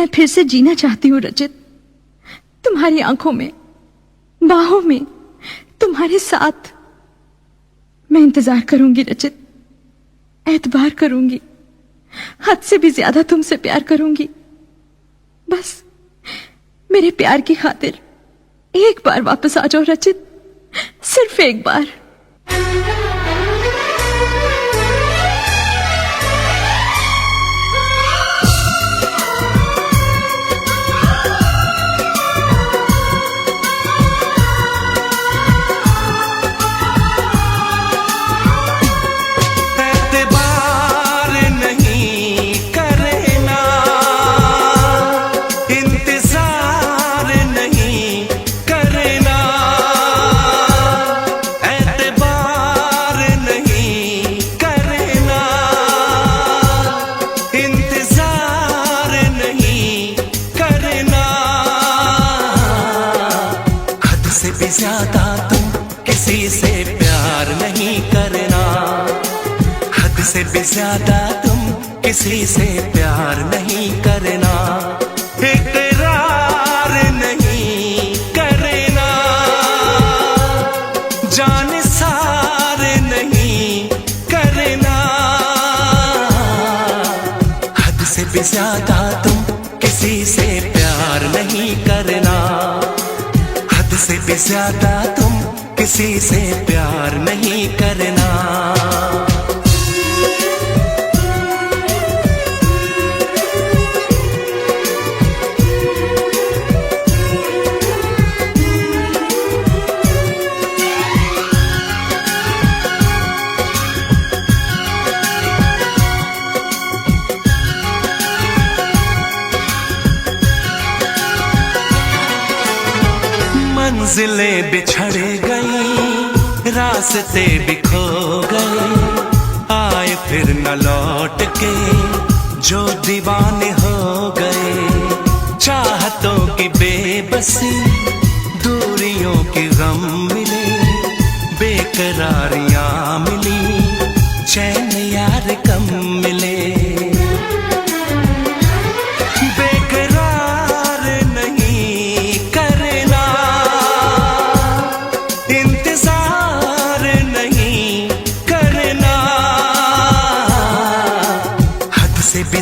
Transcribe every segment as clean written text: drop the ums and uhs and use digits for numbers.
मैं फिर से जीना चाहती हूँ रचित, तुम्हारी आंखों में, बाहों में, तुम्हारे साथ। मैं इंतजार करूंगी रचित, एतबार करूंगी, हद से भी ज्यादा तुमसे प्यार करूंगी। बस मेरे प्यार की खातिर एक बार वापस आ जाओ रचित, सिर्फ एक बार। ज्यादा तुम किसी से प्यार नहीं करना, हद से भी ज्यादा तुम किसी से प्यार नहीं करना, इकरार नहीं करना, जान सार नहीं करना, हद से भी ज्यादा तुम किसी से प्यार नहीं करना, से भी ज्यादा तुम किसी से प्यार नहीं करना। मंजिलें बिछड़ गई, रास्ते भी खो गए, आए फिर न लौट के जो दीवाने हो गए, चाहतों की बेबसी, दूरियों के गम मिले, बेकरारियां मिली, चैन यार कम मिले,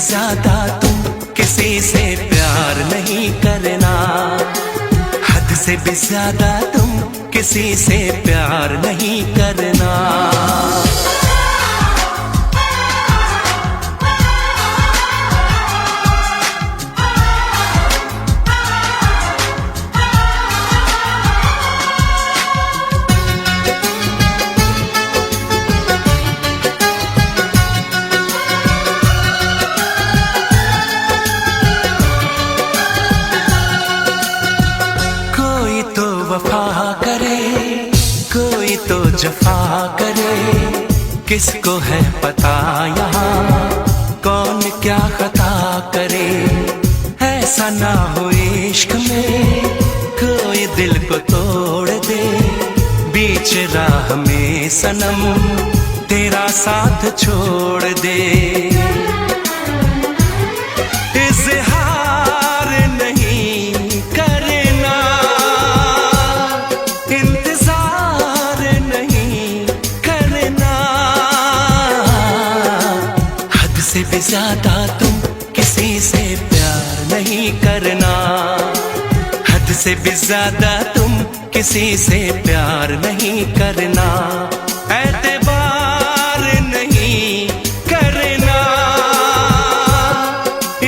ज्यादा तुम किसी से प्यार नहीं करना, हद से भी ज्यादा तुम किसी से प्यार नहीं करना। वफा करे कोई तो जफा करे, किसको है पता यहाँ कौन क्या खता करे, ऐसा ना हो इश्क में कोई दिल को तोड़ दे, बीच राह में सनम तेरा साथ छोड़ दे, से भी ज्यादा तुम किसी से प्यार नहीं करना, हद से भी ज्यादा तुम किसी से प्यार नहीं करना, एतबार नहीं करना,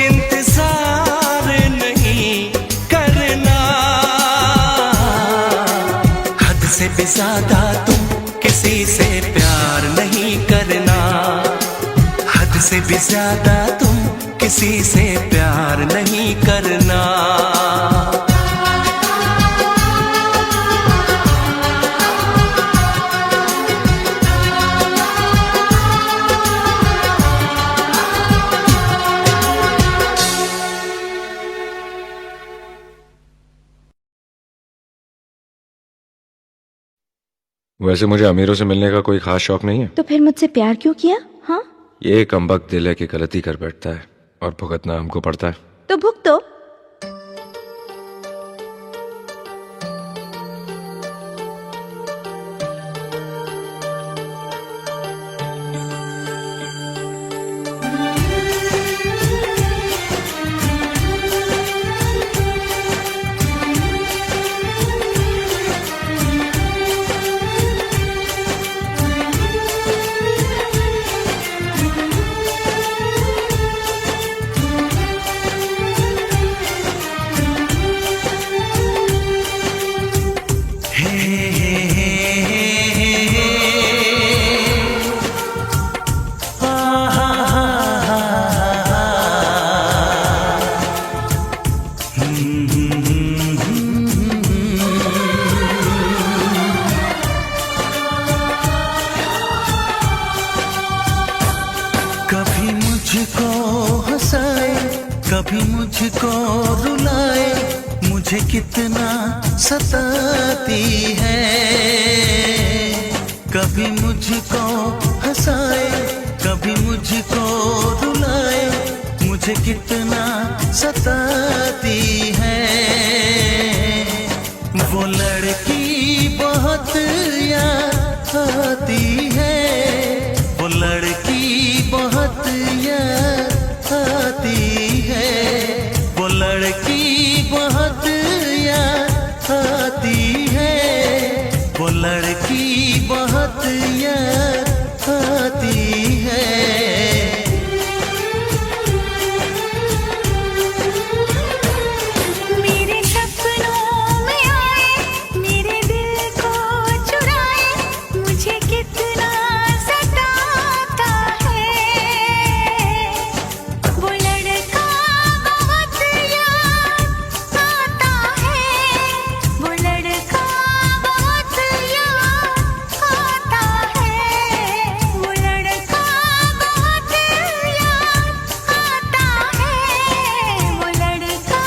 इंतजार नहीं करना, हद से भी ज्यादा तुम किसी से प्यार नहीं करना, से भी ज्यादा तुम किसी से प्यार नहीं करना। वैसे मुझे अमीरों से मिलने का कोई खास शौक नहीं है। तो फिर मुझसे प्यार क्यों किया? हाँ, ये कमबख्त दिल है कि गलती कर बैठता है और भुगतना हमको पड़ता है। तो भुगतो। कभी मुझको हंसाए, कभी मुझको रुलाए, मुझे कितना सताती है। कभी मुझको हंसाए, कभी मुझको रुलाए, मुझे कितना सताती है। वो लड़की बहुत याद आती है, वो लड़की बहुत याद आती है, वो लड़की बहुत याद आती है, वो लड़की बहुत याद आती है। मेरे सपनों में आए, मेरे दिल को चुराए, मुझे कितना सताता है। वो लड़का बहुत याद आता है, वो लड़का बहुत याद आता है, वो लड़का बहुत याद आता है, वो लड़का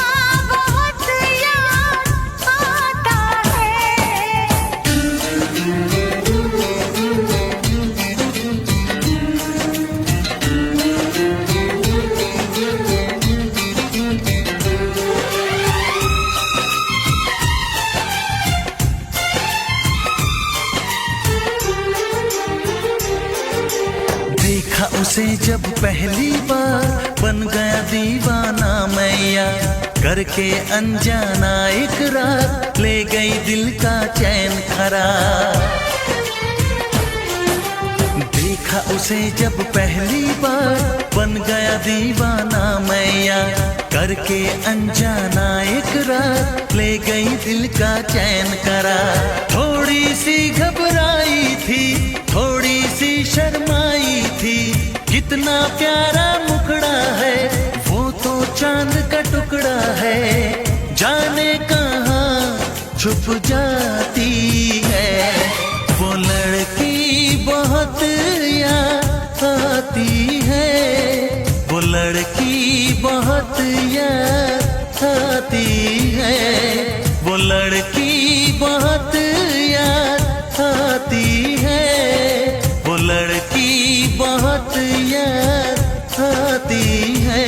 बहुत याद आता है। देखा उसे जब पहली बार, बन गया दीवाना मैया, करके अनजाना इकरार, ले गई दिल का चैन करार। देखा उसे जब पहली बार, बन गया दीवाना मैया, करके अनजाना इकरार, ले गई दिल का चैन करार। थोड़ी सी घबराई थी, थोड़ी सी शर्माई थी, कितना प्यारा मुखड़ा है, वो तो चांद का टुकड़ा है, जाने कहाँ छुप जाती है। वो लड़की बहुत याद आती है, वो लड़की बहुत याद आती है, वो लड़की बहुत याद आती है, वो लड़की बहुत याद आती है।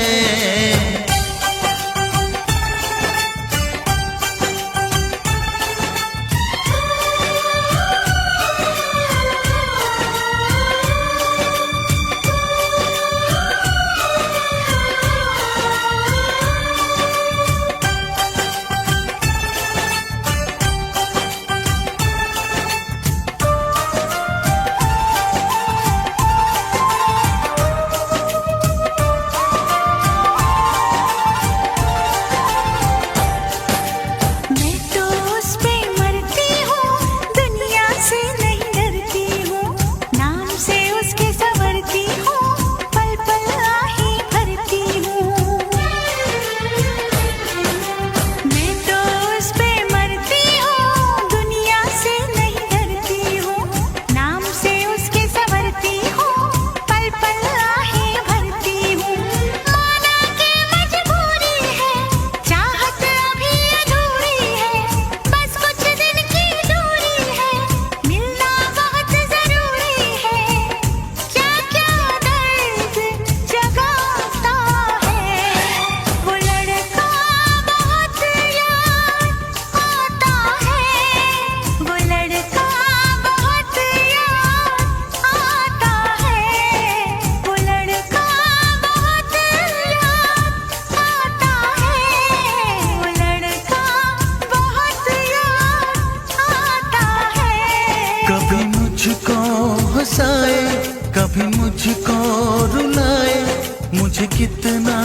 कितना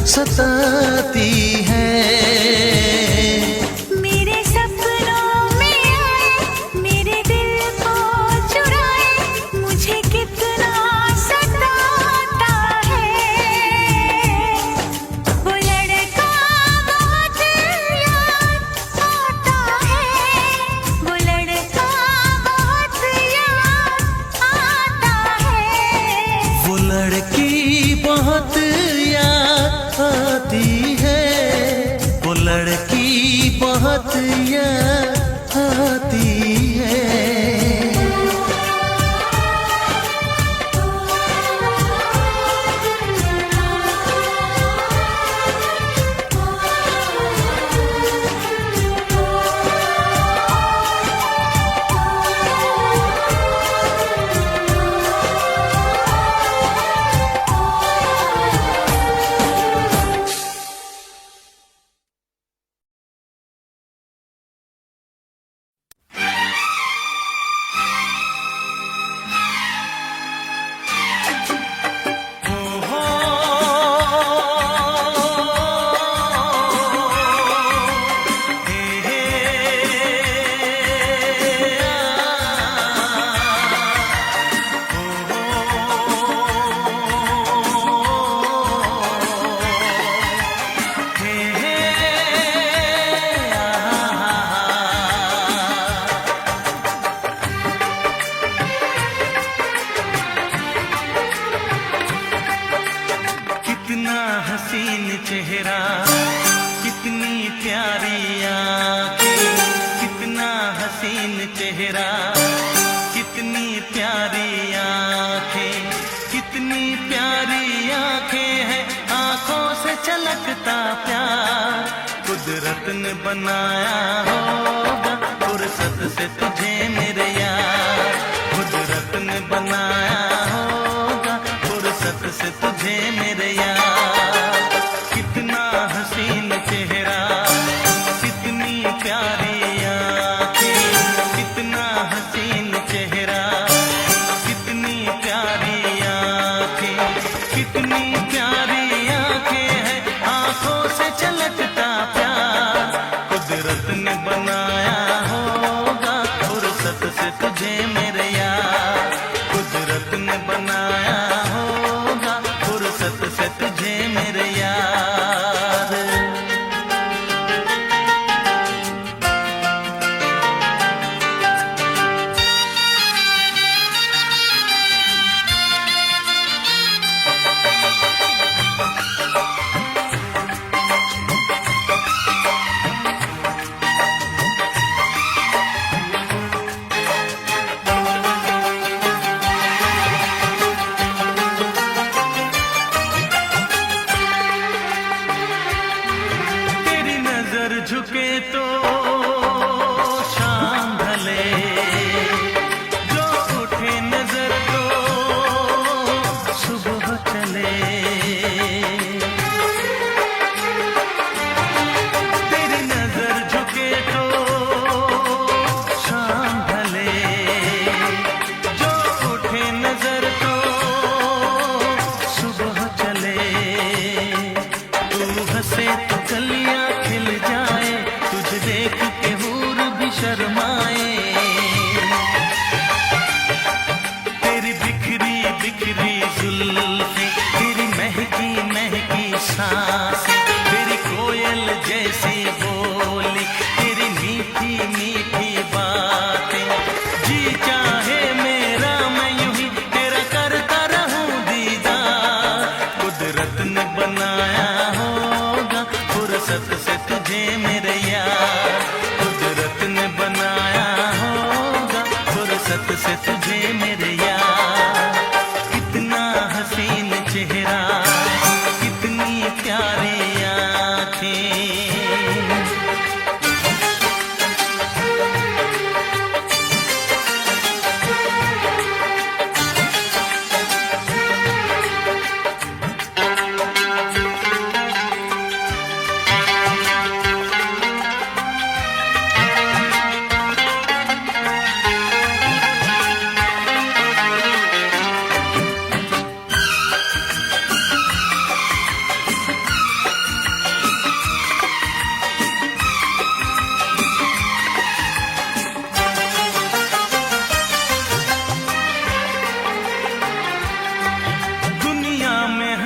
सताती है। मेरे सपनों में आए, मेरे दिल को चुराए, मुझे कितना सताता है। वो लड़का बहुत याद आता है, वो लड़का बहुत याद आता है। वो लड़की बहुत याद आती है, वो लड़की बहुत याद आती है। कितना हसीन चेहरा, कितनी प्यारी आंखें, कितना हसीन चेहरा, कितनी प्यारी आंखें, कितनी प्यारी आंखें हैं, आंखों से छलकता प्यार कुदरत ने बनाया होगा, फुर्सत से तुझे मेरे यार, कुदरत ने बनाया होगा, फुर्सत से तुझे मेरे यार। कितना हसीन चेहरा, कितनी प्यारी आंखें, कितना हसीन चेहरा, कितनी प्यारी आंखें, कितनी प्यारी आंखें हैं, आंखों से छलकता प्यार कुदरत ने बनाया होगा, फुर्सत से तुझे मेरे यार, कुदरत ने बनाया होगा, फुर्सत से तुझे मेरे यार।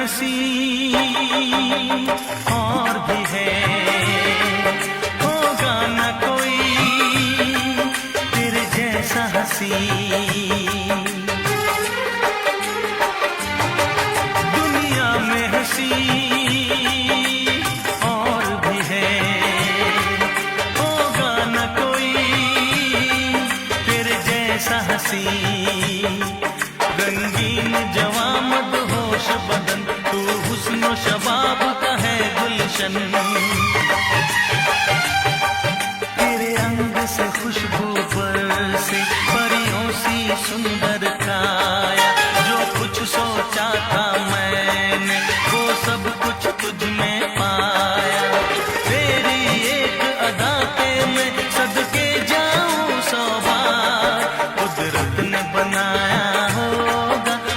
हंसी और भी है, होगा न कोई तेरे जैसा हंसी। दुनिया में हंसी और भी है, होगा न कोई तेरे जैसा हंसी। रंगीन जवां मदहोश बदन, तू हुस्न शबाब का है गुलशन। तेरे अंग से खुशबू बरसे, परियों सी सुंदर काया। जो कुछ सोचा था मैंने, वो सब कुछ तुझ में पाया। तेरी एक अदा के मैं सदके जाऊं 100 बार। कुदरत ने बनाया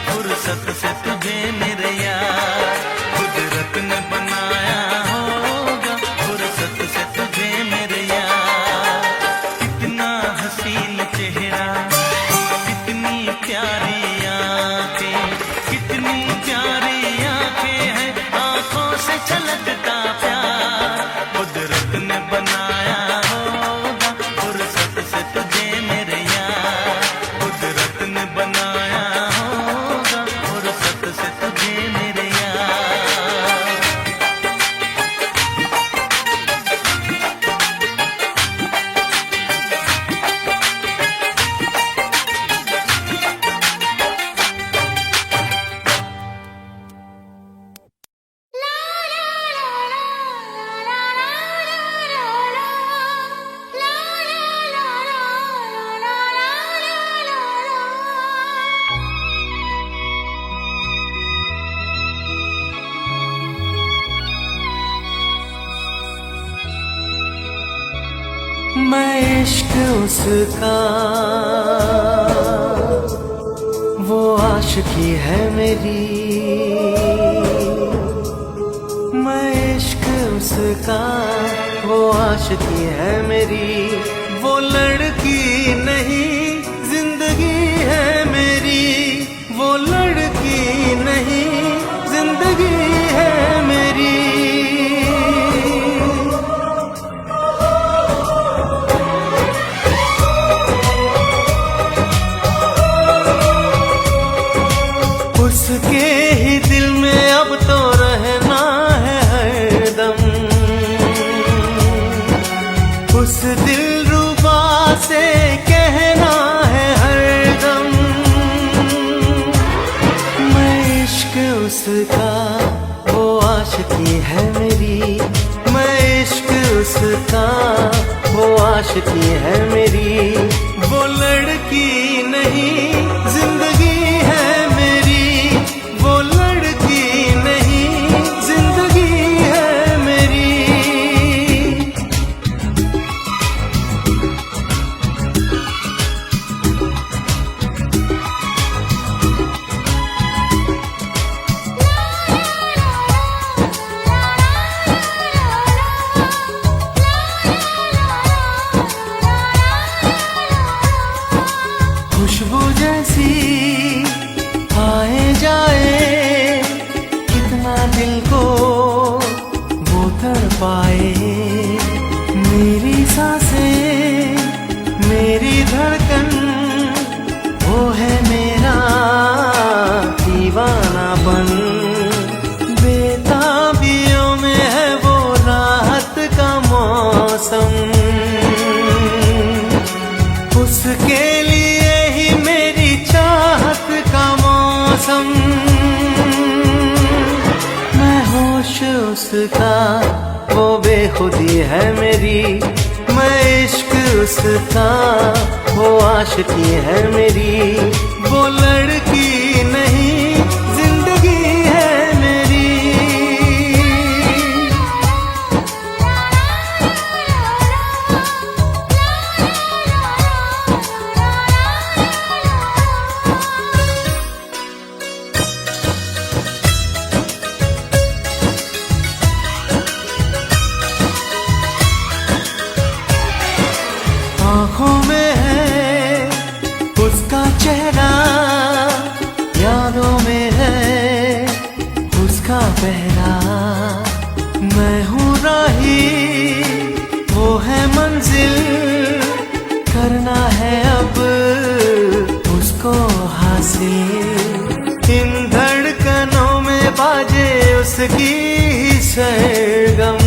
फुर्सत से तुझे मेरे यार, कुदरत ने बनाया होगा फुर्सत से तुझे मेरे यार। कितना हसीन चेहरा, कितनी प्यारी आंखें, कितनी प्यारी आंखें हैं, आंखों से छलकता प्यार। कुदरत ने बनाया होगा फुर्सत से तुझे मेरे यार, कुदरत ने बनाया से तुझे मेरे यार। मैं इश्क उसका, वो आशिकी है मेरी। मैं इश्क उसका, वो आशिकी है मेरी। वो लड़की नहीं जिंदगी है मेरी, वो लड़की नहीं जिंदगी है मेरी। उसके ही दिल में अब तो रहना है हरदम, उस दिलरुबा से कहना है हरदम। मैं इश्क उसका, वो आशिकी है मेरी। मैं इश्क उसका, वो आशिकी है मेरी। वो लड़की नहीं जिंदगी है मेरी, वो लड़की नहीं जिंदगी है मेरी। खुशबू जैसी आए जाए, कितना दिल को वो तड़पाए। मेरी सांसें, मेरी धड़कन, वो है मेरा दीवानापन। बेताबियों में है वो राहत का मौसम, उसके लिए ही मेरी चाहत का मौसम। मैं होश उसका, वो बेखुदी है मेरी। मैं इश्क उसका, वो आशिकी है मेरी। वो लड़की नहीं जिंदगी है मेरी। आँखों में है उसका चेहरा, यादों में उसका पहरा, मैं हूँ राही, वो है मंजिल, करना है अब उसको हासिल। इन धड़कनों में बाजे उसकी ही सरगम,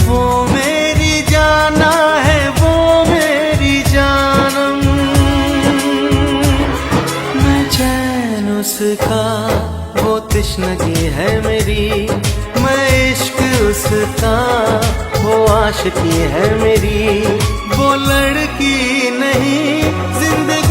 वो मेरी जाना है, वो मेरी जानम। मैं चैन उसका, वो तिश्नगी है मेरी, मैं इश्क उसका, वो आशिकी है मेरी। वो लड़की नहीं जिंदगी